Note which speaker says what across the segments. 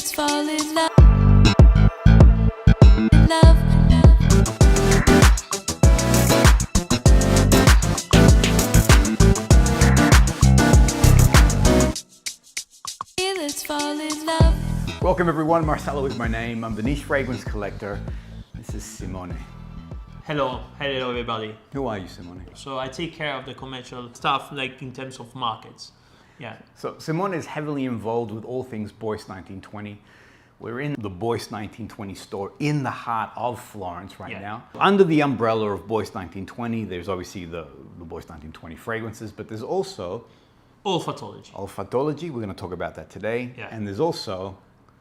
Speaker 1: let's fall in love. Love. Let's fall in love.
Speaker 2: Welcome everyone, Marcelo is my name. I'm the niche fragrance collector. This is Simone.
Speaker 3: Hello everybody.
Speaker 2: Who are you, Simone?
Speaker 3: So I take care of the commercial stuff, like in terms of markets. Yeah.
Speaker 2: So Simone is heavily involved with all things Boyce 1920. We're in the Boyce 1920 store in the heart of Florence right now. Under the umbrella of Boyce 1920, there's obviously the Boyce 1920 fragrances, but there's also
Speaker 3: Olfattology.
Speaker 2: Olfattology. We're going to talk about that today.
Speaker 3: Yeah.
Speaker 2: And there's also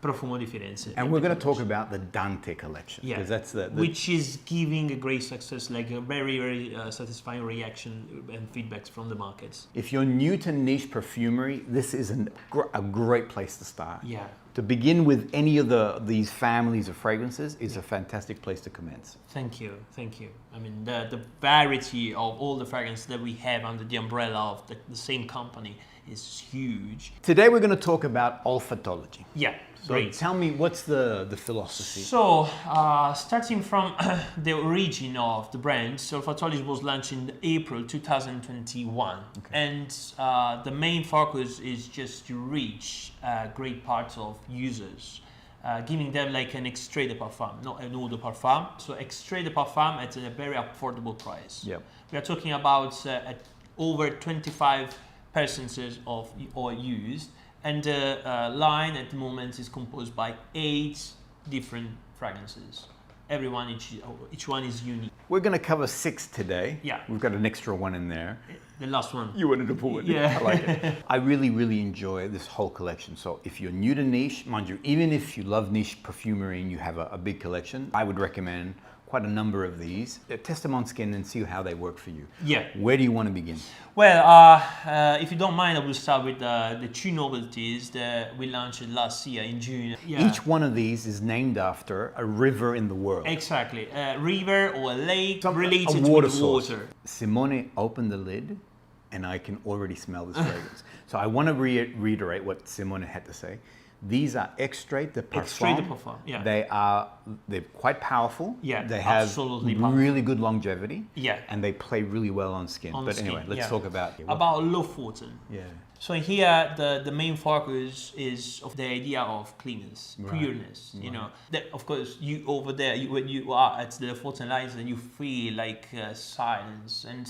Speaker 3: Profumo di Firenze.
Speaker 2: And we're going to talk about the Dante collection.
Speaker 3: Yeah,
Speaker 2: because that's the
Speaker 3: which is giving a great success, like a very satisfying reaction and feedbacks from the markets.
Speaker 2: If you're new to niche perfumery, this is a great place to start.
Speaker 3: Yeah.
Speaker 2: To begin with any of these families of fragrances is a fantastic place to commence.
Speaker 3: Thank you. I mean, the variety of all the fragrances that we have under the umbrella of the same company is huge.
Speaker 2: Today we're going to talk about olfattology.
Speaker 3: Yeah,
Speaker 2: So
Speaker 3: great.
Speaker 2: tell me, what's the philosophy?
Speaker 3: So, starting from the origin of the brand, Olfattology was launched in April 2021.
Speaker 2: Okay.
Speaker 3: And the main focus is just to reach a great part of users, giving them like an extrait de parfum, not an eau de parfum. So extrait de parfum at a very affordable price.
Speaker 2: Yep.
Speaker 3: We are talking about over 25 essences of oil used. And the line at the moment is composed by 8 different fragrances. Each one is unique.
Speaker 2: We're going to cover 6 today.
Speaker 3: Yeah.
Speaker 2: We've got an extra one in there.
Speaker 3: The last one.
Speaker 2: You wanted to pull it.
Speaker 3: Yeah.
Speaker 2: I like it. I really enjoy this whole collection. So if you're new to niche, mind you, even if you love niche perfumery and you have a big collection, I would recommend quite a number of these. Test them on skin and see how they work for you.
Speaker 3: Yeah.
Speaker 2: Where do you want to begin?
Speaker 3: Well, if you don't mind, I will start with the 2 novelties that we launched last year in June. Yeah.
Speaker 2: Each one of these is named after a river in the world.
Speaker 3: Exactly. A river or a lake
Speaker 2: A
Speaker 3: related
Speaker 2: water
Speaker 3: with
Speaker 2: source.
Speaker 3: water.
Speaker 2: Simone opened the lid and I can already smell this fragrance. So I want to reiterate what Simone had to say. These are extrait de parfum.
Speaker 3: Extrait de parfum, yeah.
Speaker 2: They're quite powerful.
Speaker 3: Yeah,
Speaker 2: they have
Speaker 3: absolutely powerful.
Speaker 2: really good longevity.
Speaker 3: Yeah.
Speaker 2: And they play really well on skin.
Speaker 3: On
Speaker 2: But
Speaker 3: skin,
Speaker 2: anyway, let's
Speaker 3: yeah.
Speaker 2: talk about
Speaker 3: Lofoten.
Speaker 2: Yeah.
Speaker 3: So here, the main focus is of the idea of cleanness,
Speaker 2: Right.
Speaker 3: pureness. You know, that, of course, you over there, when you are at the Lofoten Lights, and you feel like silence, and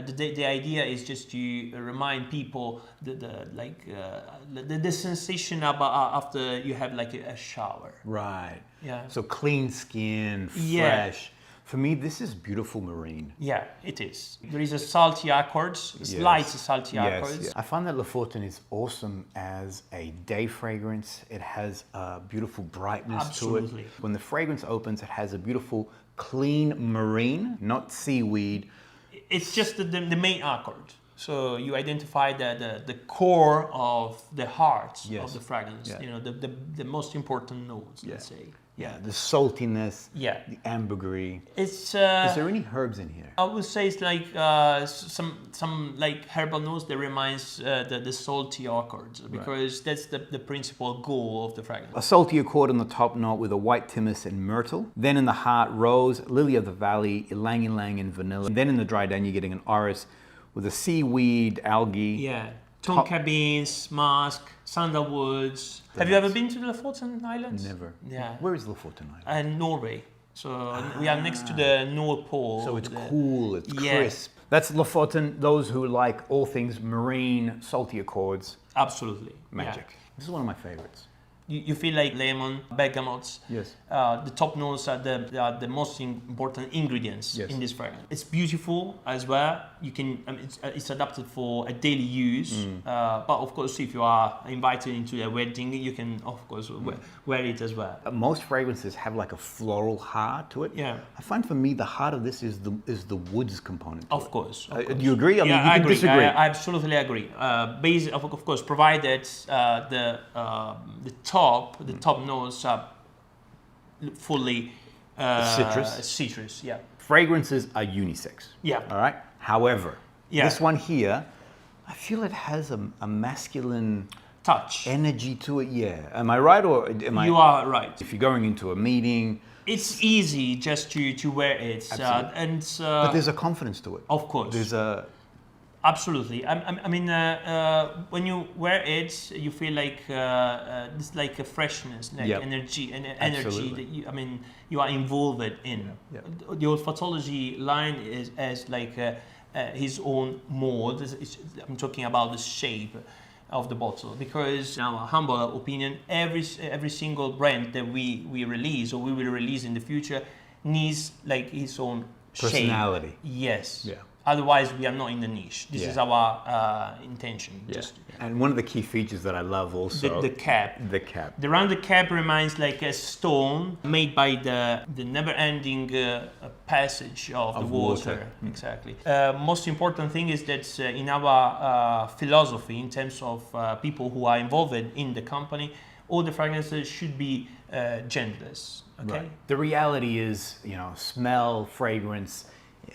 Speaker 3: the idea is just to remind people the sensation about after you have like a shower.
Speaker 2: Right.
Speaker 3: Yeah.
Speaker 2: So clean skin, fresh.
Speaker 3: Yeah.
Speaker 2: For me, this is beautiful marine.
Speaker 3: Yeah, it is. There is a salty accord, slight salty accords.
Speaker 2: Yes. I find that Lofoten is awesome as a day fragrance. It has a beautiful brightness to
Speaker 3: Absolutely.
Speaker 2: it. When the fragrance opens, it has a beautiful clean marine, not seaweed.
Speaker 3: It's just the main accord. So you identify the core of the heart of the fragrance.
Speaker 2: Yeah.
Speaker 3: You know, the most important notes, let's say.
Speaker 2: Yeah, the saltiness,
Speaker 3: Yeah.
Speaker 2: the ambergris.
Speaker 3: It's
Speaker 2: Is there any herbs in here?
Speaker 3: I would say it's like some like herbal notes that reminds the salty accords, because that's the principal goal of the fragrance.
Speaker 2: A salty accord on the top note with a white thymus and myrtle. Then in the heart, rose, lily of the valley, ylang ylang, and vanilla. And then in the dry down, you're getting an orris with a seaweed, algae.
Speaker 3: Yeah, tonka beans, musk, sandalwoods. Have you ever been to the Lofoten Islands?
Speaker 2: Never.
Speaker 3: Yeah.
Speaker 2: Where is Lofoten Island?
Speaker 3: Norway. So we are next to the North Pole.
Speaker 2: So it's cool, it's
Speaker 3: Yeah.
Speaker 2: crisp. That's Lofoten. Those who like all things marine, salty accords,
Speaker 3: Absolutely.
Speaker 2: magic.
Speaker 3: Yeah.
Speaker 2: This is one of my favorites.
Speaker 3: You feel like lemon, bergamots.
Speaker 2: Yes.
Speaker 3: The top notes are the most important ingredients
Speaker 2: Yes.
Speaker 3: in this fragrance. It's beautiful as well. You can, it's adapted for a daily use. But of course, if you are invited into a wedding, you can of course wear it as well.
Speaker 2: Most fragrances have like a floral heart to it.
Speaker 3: Yeah.
Speaker 2: I find for me the heart of this is the woods component.
Speaker 3: Of course.
Speaker 2: Do you agree? I mean, you
Speaker 3: I
Speaker 2: can
Speaker 3: agree.
Speaker 2: disagree.
Speaker 3: I absolutely agree. Of course, provided the top notes are fully citrus. Yeah.
Speaker 2: Fragrances are unisex.
Speaker 3: Yeah.
Speaker 2: All right. However,
Speaker 3: Yeah.
Speaker 2: this one here, I feel it has a masculine
Speaker 3: touch.
Speaker 2: energy to it. Yeah. Am I right or am I?
Speaker 3: You are right.
Speaker 2: If you're going into a meeting,
Speaker 3: It's easy just to wear it, and
Speaker 2: but there's a confidence to it.
Speaker 3: of course,
Speaker 2: There's a
Speaker 3: absolutely. I mean, when you wear it, you feel like it's like a freshness, like
Speaker 2: Yep.
Speaker 3: energy, and energy
Speaker 2: Absolutely.
Speaker 3: that you are involved in.
Speaker 2: Yeah.
Speaker 3: The Olfattology line is as like his own mold. I'm talking about the shape of the bottle, because in our humble opinion, every single brand that we release or we will release in the future needs like its own
Speaker 2: personality.
Speaker 3: shape. Yes.
Speaker 2: Yeah.
Speaker 3: Otherwise, we are not in the niche. This
Speaker 2: Yeah.
Speaker 3: is our intention.
Speaker 2: Yeah.
Speaker 3: Just
Speaker 2: And one of the key features that I love also
Speaker 3: the cap.
Speaker 2: the cap.
Speaker 3: The rounded cap reminds like a stone made by the never-ending passage of the water. Exactly. Most important thing is that in our philosophy, in terms of people who are involved in the company, all the fragrances should be gentlest. Okay.
Speaker 2: Right. The reality is, smell, fragrance.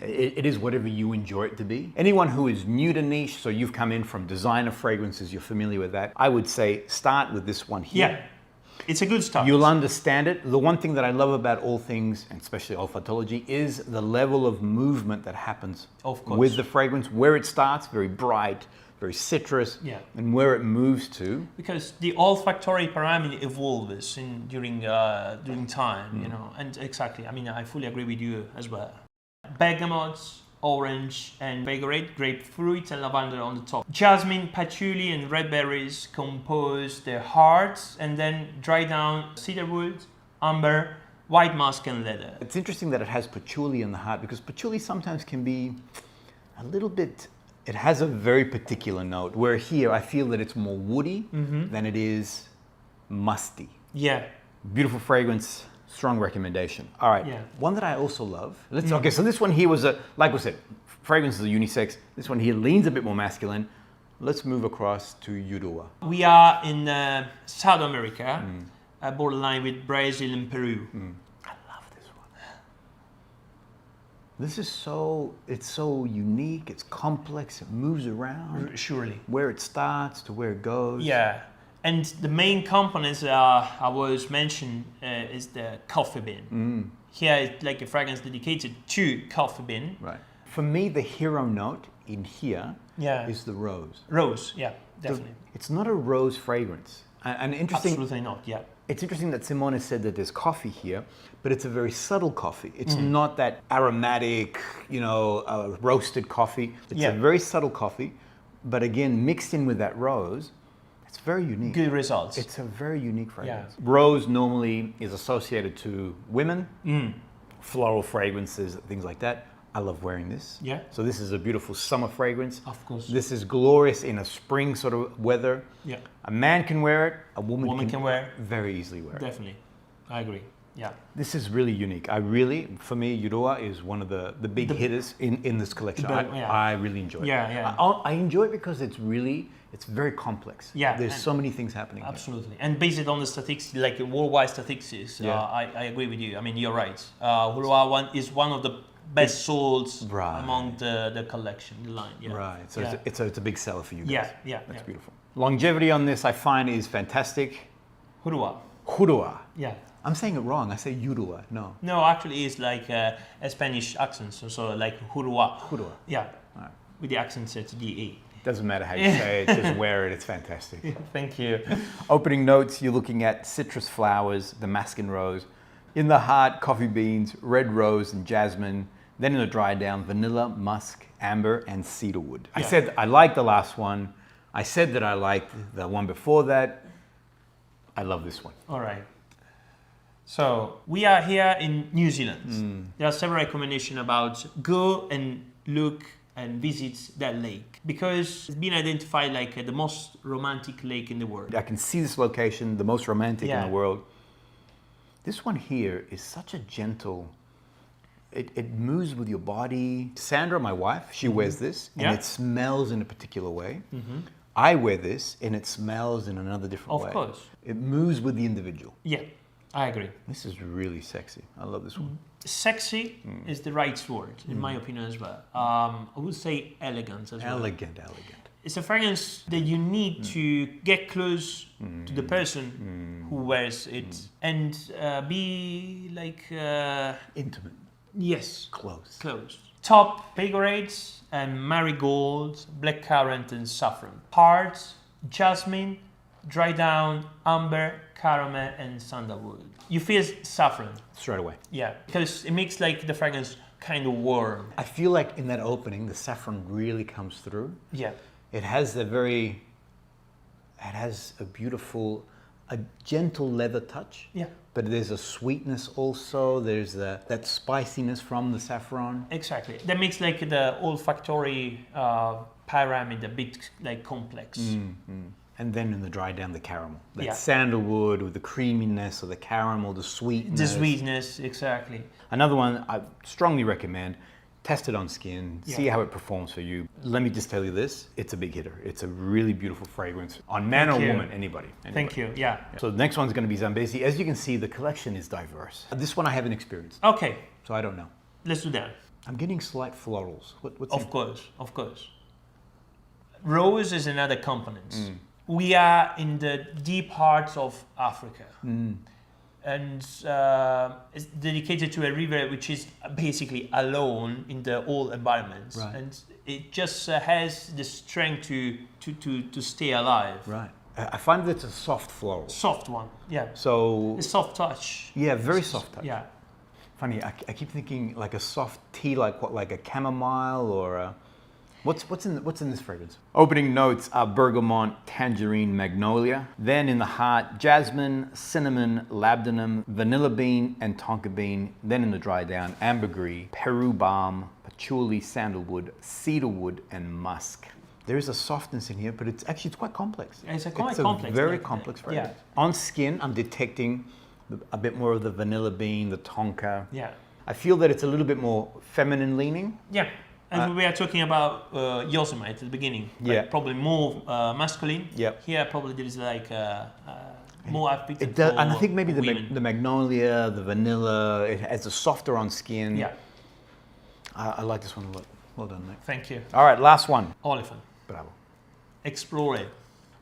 Speaker 2: It is whatever you enjoy it to be. Anyone who is new to niche, so you've come in from designer fragrances, you're familiar with that, I would say start with this one here.
Speaker 3: Yeah. It's a good start.
Speaker 2: You'll understand it. The one thing that I love about all things, and especially olfattology, is the level of movement that happens
Speaker 3: Of course.
Speaker 2: with the fragrance. Where it starts, very bright, very citrus,
Speaker 3: Yeah.
Speaker 2: and where it moves to.
Speaker 3: Because the olfactory parameter evolves during time, and exactly. I mean, I fully agree with you as well. Bergamots, orange, and vigorate, grapefruit and lavender on the top. Jasmine, patchouli, and red berries compose the hearts, and then dry down cedarwood, amber, white musk, and leather.
Speaker 2: It's interesting that it has patchouli in the heart, because patchouli sometimes can be a little bit, it has a very particular note, where here I feel that it's more woody than it is musty.
Speaker 3: Yeah.
Speaker 2: Beautiful fragrance, strong recommendation. All right,
Speaker 3: Yeah.
Speaker 2: one that I also love. Okay, so this one here was like we said, fragrances are unisex. This one here leans a bit more masculine. Let's move across to Yudua.
Speaker 3: We are in South America, borderline with Brazil and Peru.
Speaker 2: I love this one. This is it's so unique, it's complex, it moves around.
Speaker 3: Surely.
Speaker 2: Where it starts to where it goes.
Speaker 3: Yeah. And the main components I was mentioned is the coffee bean. Here it's like a fragrance dedicated to coffee bean.
Speaker 2: Right. For me, the hero note in here is the rose.
Speaker 3: Rose, yeah, definitely.
Speaker 2: It's not a rose fragrance. And interesting.
Speaker 3: Absolutely not, yeah.
Speaker 2: It's interesting that Simone said that there's coffee here, but it's a very subtle coffee. It's not that aromatic, roasted coffee. It's a very subtle coffee, but again, mixed in with that rose, it's very unique.
Speaker 3: Good results.
Speaker 2: It's a very unique fragrance.
Speaker 3: Yeah.
Speaker 2: Rose normally is associated to women, floral fragrances, things like that. I love wearing this.
Speaker 3: Yeah.
Speaker 2: So this is a beautiful summer fragrance.
Speaker 3: Of course.
Speaker 2: This is glorious in a spring sort of weather.
Speaker 3: Yeah.
Speaker 2: A man can wear it, a woman
Speaker 3: can wear
Speaker 2: very easily wear it.
Speaker 3: Definitely. I agree. Yeah.
Speaker 2: This is really unique. For me, Yudua is one of the big hitters in this collection. I really enjoy it.
Speaker 3: Yeah.
Speaker 2: I enjoy it because it's very complex.
Speaker 3: Yeah,
Speaker 2: There's
Speaker 3: and
Speaker 2: so many things happening.
Speaker 3: Absolutely. And based on the statistics, like worldwide statistics, I agree with you. I mean, you're right. Hurua is one of the best sold among the collection, the line. Yeah.
Speaker 2: Right. So it's a big seller for you guys.
Speaker 3: Yeah.
Speaker 2: That's beautiful. Longevity on this, I find, is fantastic.
Speaker 3: Hurua.
Speaker 2: Hurua.
Speaker 3: Yeah.
Speaker 2: I'm saying it wrong. I say Yudua. No.
Speaker 3: No, actually, it's like a Spanish accent. So like Hurua.
Speaker 2: Hurua.
Speaker 3: Yeah.
Speaker 2: All right.
Speaker 3: With the accent set to the E.
Speaker 2: Doesn't matter how you say it. Just wear it. It's fantastic.
Speaker 3: Thank you.
Speaker 2: Opening notes, you're looking at citrus flowers, Damascus rose. In the heart, coffee beans, red rose and jasmine. Then in the dry down, vanilla, musk, amber, and cedarwood. I said I liked the last one. I said that I liked the one before that. I love this one.
Speaker 3: All right. So we are here in New Zealand. There are several recommendations about go and look and visit that lake, because it's been identified like the most romantic lake in the world.
Speaker 2: I can see this location, the most romantic in the world. This one here is such a gentle, it moves with your body. Sandra, my wife, she wears this and it smells in a particular way. I wear this and it smells in another different way.
Speaker 3: Of course.
Speaker 2: It moves with the individual.
Speaker 3: Yeah, I agree.
Speaker 2: This is really sexy. I love this one.
Speaker 3: Sexy is the right word, in my opinion as well. I would say elegant as well.
Speaker 2: Elegant.
Speaker 3: It's a fragrance that you need to get close to the person who wears it and be like
Speaker 2: Intimate.
Speaker 3: yes,
Speaker 2: Close.
Speaker 3: Top pegorades and marigolds, blackcurrant and saffron. Hearts, jasmine, dry down, amber, caramel and sandalwood. You feel saffron.
Speaker 2: Straight away.
Speaker 3: Yeah, because it makes like the fragrance kind of warm.
Speaker 2: I feel like in that opening, the saffron really comes through.
Speaker 3: Yeah.
Speaker 2: It has a beautiful, a gentle leather touch.
Speaker 3: Yeah.
Speaker 2: But there's a sweetness also. There's that spiciness from the saffron.
Speaker 3: Exactly. That makes like the olfactory pyramid a bit like complex.
Speaker 2: And then in the dry down, the caramel. That
Speaker 3: Yeah.
Speaker 2: sandalwood with the creaminess of the caramel, the sweetness.
Speaker 3: The sweetness, exactly.
Speaker 2: Another one I strongly recommend. Test it on skin, see
Speaker 3: Yeah.
Speaker 2: how it performs for you. Let me just tell you this, it's a big hitter. It's a really beautiful fragrance on man
Speaker 3: Thank
Speaker 2: or
Speaker 3: you.
Speaker 2: woman, anybody.
Speaker 3: Thank you. Yeah.
Speaker 2: So the next one's going to be Zambezi. As you can see, the collection is diverse. This one I haven't experienced,
Speaker 3: Okay,
Speaker 2: so I don't know.
Speaker 3: let's do that.
Speaker 2: I'm getting slight florals. What's
Speaker 3: Of course. Rose is another component. We are in the deep heart of Africa. And it's dedicated to a river which is basically alone in the whole environment.
Speaker 2: Right.
Speaker 3: And it just has the strength to stay alive.
Speaker 2: Right. I find that it's a soft floral.
Speaker 3: Soft one, yeah.
Speaker 2: So,
Speaker 3: A soft touch.
Speaker 2: yeah, very soft touch.
Speaker 3: Yeah.
Speaker 2: Funny, I keep thinking like a soft tea, like what, like a chamomile or a... What's in this fragrance? Opening notes are bergamot, tangerine, magnolia. Then in the heart, jasmine, cinnamon, labdanum, vanilla bean, and tonka bean. Then in the dry down, ambergris, Peru balm, patchouli, sandalwood, cedarwood, and musk. There is a softness in here, but it's quite complex.
Speaker 3: It's quite
Speaker 2: a
Speaker 3: complex.
Speaker 2: very
Speaker 3: like,
Speaker 2: complex
Speaker 3: yeah.
Speaker 2: fragrance. On skin, I'm detecting a bit more of the vanilla bean, the tonka.
Speaker 3: Yeah.
Speaker 2: I feel that it's a little bit more feminine leaning.
Speaker 3: Yeah. And we are talking about Yosemite at the beginning. Like
Speaker 2: Yeah.
Speaker 3: Probably more masculine.
Speaker 2: Yep.
Speaker 3: Here probably there is like more affected
Speaker 2: It does,
Speaker 3: for
Speaker 2: and I think maybe
Speaker 3: women.
Speaker 2: the magnolia, the vanilla, it has a softer on skin.
Speaker 3: Yeah.
Speaker 2: I like this one a lot. Well done, mate.
Speaker 3: Thank you.
Speaker 2: All right, last one.
Speaker 3: Oliphant.
Speaker 2: Bravo.
Speaker 3: Explore it.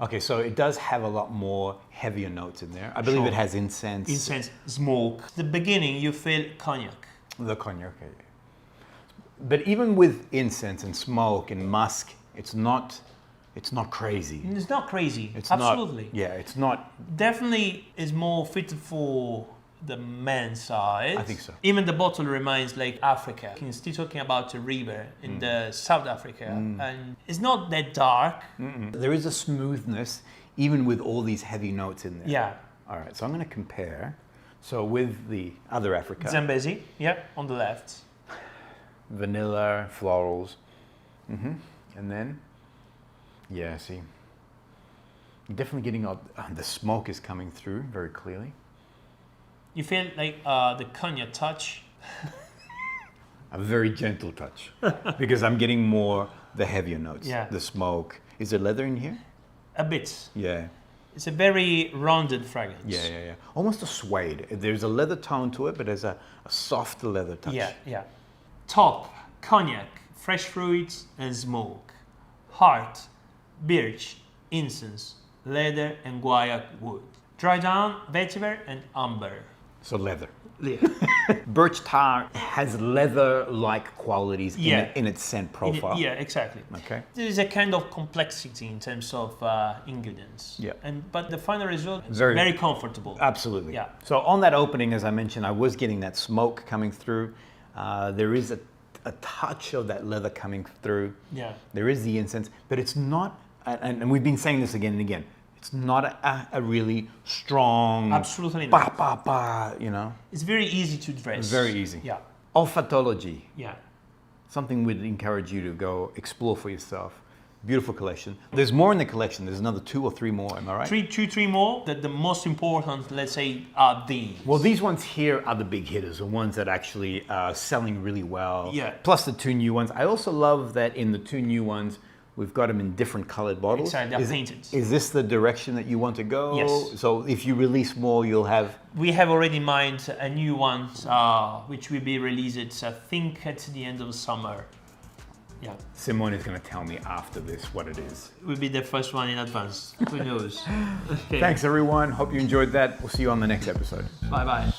Speaker 2: Okay, so it does have a lot more heavier notes in there. I believe
Speaker 3: Sure.
Speaker 2: it has incense.
Speaker 3: Incense, smoke. The beginning you feel cognac.
Speaker 2: The cognac, okay. But even with incense and smoke and musk, it's not crazy.
Speaker 3: It's not crazy.
Speaker 2: It's
Speaker 3: Absolutely.
Speaker 2: Not, yeah, it's not.
Speaker 3: Definitely is more fit for the men's side.
Speaker 2: I think so.
Speaker 3: Even the bottle reminds like Africa. You're still talking about a river in the South Africa, and it's not that dark.
Speaker 2: There is a smoothness, even with all these heavy notes in there.
Speaker 3: Yeah.
Speaker 2: All right, so I'm going to compare. So with the other Africa,
Speaker 3: Zambezi, yeah, on the left.
Speaker 2: vanilla, florals, and then, yeah, see, you're definitely getting the smoke is coming through very clearly.
Speaker 3: You feel like the cognac touch.
Speaker 2: A very gentle touch, because I'm getting more the heavier notes.
Speaker 3: Yeah.
Speaker 2: The smoke. Is there leather in here?
Speaker 3: A bit.
Speaker 2: Yeah.
Speaker 3: It's a very rounded fragrance.
Speaker 2: Yeah. Almost a suede. There's a leather tone to it, but there's a soft leather touch.
Speaker 3: Yeah. Top, cognac, fresh fruits and smoke. Heart, birch, incense, leather and guaiac wood. Dry down, vetiver and amber.
Speaker 2: So leather.
Speaker 3: Yeah.
Speaker 2: Birch tar has leather-like qualities
Speaker 3: Yeah.
Speaker 2: in its scent profile.
Speaker 3: Yeah, exactly.
Speaker 2: Okay.
Speaker 3: There is a kind of complexity in terms of ingredients.
Speaker 2: Yeah.
Speaker 3: But the final result is
Speaker 2: Very-
Speaker 3: very comfortable.
Speaker 2: Absolutely.
Speaker 3: Yeah.
Speaker 2: So on that opening, as I mentioned, I was getting that smoke coming through. There is a touch of that leather coming through.
Speaker 3: Yeah.
Speaker 2: There is the incense, but it's not, and we've been saying this again and again, it's not a really strong,
Speaker 3: Absolutely not.
Speaker 2: ba, you know.
Speaker 3: It's very easy to dress.
Speaker 2: Very easy.
Speaker 3: Yeah.
Speaker 2: Olfattology,
Speaker 3: Yeah.
Speaker 2: something we'd encourage you to go explore for yourself. Beautiful collection. There's more in the collection. There's another 2 or 3 more, am I right?
Speaker 3: Three more. The most important, let's say, are these.
Speaker 2: Well, these ones here are the big hitters, the ones that actually are selling really well.
Speaker 3: Yeah.
Speaker 2: Plus the 2 new ones. I also love that in the 2 new ones, we've got them in different colored bottles.
Speaker 3: Exactly, they're painted.
Speaker 2: Is this the direction that you want to go?
Speaker 3: Yes.
Speaker 2: So if you release more, you'll have...
Speaker 3: We have already in mind a new one, which will be released, I think, at the end of summer. Yeah.
Speaker 2: Simone is going to tell me after this what it is.
Speaker 3: We'll be the first one in advance. Who knows? Okay.
Speaker 2: Thanks, everyone. Hope you enjoyed that. We'll see you on the next episode.
Speaker 3: Bye bye.